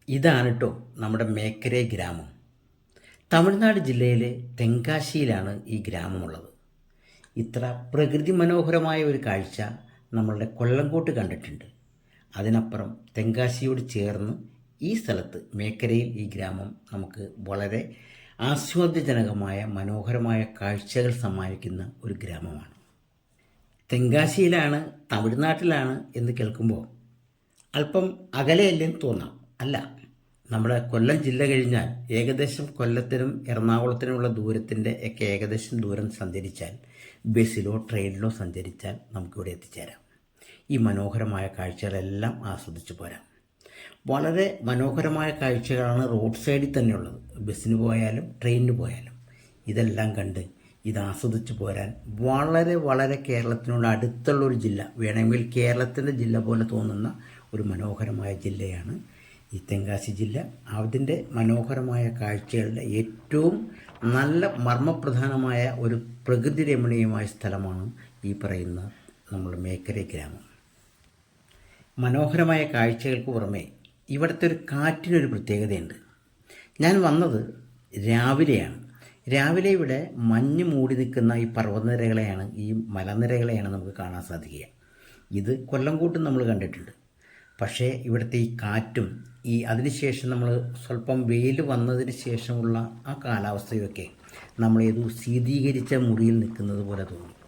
ഇതാണ് കേട്ടോ നമ്മുടെ മേക്കരെ ഗ്രാമം. തമിഴ്നാട് ജില്ലയിലെ തെങ്കാശിയിലാണ് ഈ ഗ്രാമമുള്ളത്. ഇത്ര പ്രകൃതി മനോഹരമായ ഒരു കാഴ്ച നമ്മളുടെ കൊല്ലങ്കോട്ട് കണ്ടിട്ടുണ്ട്. അതിനപ്പുറം തെങ്കാശിയോട് ചേർന്ന് ഈ സ്ഥലത്ത് മേക്കരയിൽ ഈ ഗ്രാമം നമുക്ക് വളരെ ആസ്വാദ്യജനകമായ മനോഹരമായ കാഴ്ചകൾ സമ്മാനിക്കുന്ന ഒരു ഗ്രാമമാണ്. തെങ്കാശിയിലാണ്, തമിഴ്നാട്ടിലാണ് എന്ന് കേൾക്കുമ്പോൾ അല്പം അകലെയല്ലെന്ന് തോന്നാം. അല്ല, നമ്മുടെ കൊല്ലം ജില്ല കഴിഞ്ഞാൽ ഏകദേശം കൊല്ലത്തിനും എറണാകുളത്തിനുമുള്ള ദൂരത്തിൻ്റെ ഒക്കെ ഏകദേശം ദൂരം സഞ്ചരിച്ചാൽ, ബസ്സിലോ ട്രെയിനിലോ സഞ്ചരിച്ചാൽ നമുക്കിവിടെ എത്തിച്ചേരാം. ഈ മനോഹരമായ കാഴ്ചകളെല്ലാം ആസ്വദിച്ച് പോരാം. വളരെ മനോഹരമായ കാഴ്ചകളാണ് റോഡ് സൈഡിൽ തന്നെയുള്ളത്. ബസ്സിന് പോയാലും ട്രെയിനിന് പോയാലും ഇതെല്ലാം കണ്ട് ഇത് ആസ്വദിച്ച് പോരാൻ വളരെ വളരെ കേരളത്തിനോട് അടുത്തുള്ളൊരു ജില്ല, വേണമെങ്കിൽ കേരളത്തിൻ്റെ ജില്ല പോലെ തോന്നുന്ന ഒരു മനോഹരമായ ജില്ലയാണ് ഈ തെങ്കാശി ജില്ല. അതിൻ്റെ മനോഹരമായ കാഴ്ചകളുടെ ഏറ്റവും നല്ല മർമ്മപ്രധാനമായ ഒരു പ്രകൃതി രമണീയമായ സ്ഥലമാണ് ഈ പറയുന്ന നമ്മുടെ മേക്കരെ ഗ്രാമം. മനോഹരമായ കാഴ്ചകൾക്ക് പുറമെ ഇവിടുത്തെ ഒരു കാറ്റിനൊരു പ്രത്യേകതയുണ്ട്. ഞാൻ വന്നത് രാവിലെയാണ്. രാവിലെ ഇവിടെ മഞ്ഞ് മൂടി നിൽക്കുന്ന ഈ പർവ്വതനിരകളെയാണ്, ഈ മലനിരകളെയാണ് നമുക്ക് കാണാൻ സാധിക്കുക. ഇത് കൊല്ലംകോട്ടും നമ്മൾ കണ്ടിട്ടുണ്ട്. പക്ഷേ ഇവിടുത്തെ ഈ കാറ്റും അതിനുശേഷം നമ്മൾ സ്വല്പം വെയിൽ വന്നതിന് ശേഷമുള്ള ആ കാലാവസ്ഥയൊക്കെ നമ്മളേതോ ശീതീകരിച്ച മുറിയിൽ നിൽക്കുന്നത് പോലെ തോന്നും.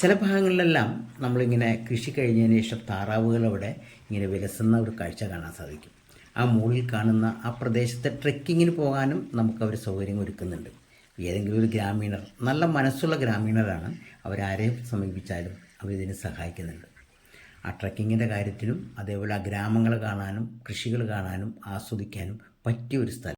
ചില ഭാഗങ്ങളിലെല്ലാം നമ്മളിങ്ങനെ കൃഷി കഴിഞ്ഞതിന് ശേഷം താറാവുകൾ അവിടെ ഇങ്ങനെ വിലസുന്ന ഒരു കാഴ്ച കാണാൻ സാധിക്കും. ആ മുകളിൽ കാണുന്ന ആ പ്രദേശത്തെ ട്രെക്കിങ്ങിന് പോകാനും നമുക്കവർ സൗകര്യം ഒരുക്കുന്നുണ്ട്. ഏതെങ്കിലും ഒരു ഗ്രാമീണർ, നല്ല മനസ്സുള്ള ഗ്രാമീണരാണ്, അവരാരെയും സമീപിച്ചാലും അവരിതിന് സഹായിക്കുന്നുണ്ട്. ആ ട്രക്കിങ്ങിൻ്റെ കാര്യത്തിലും അതേപോലെ ആ ഗ്രാമങ്ങൾ കാണാനും കൃഷികൾ കാണാനും ആസ്വദിക്കാനും പറ്റിയൊരു സ്ഥലം.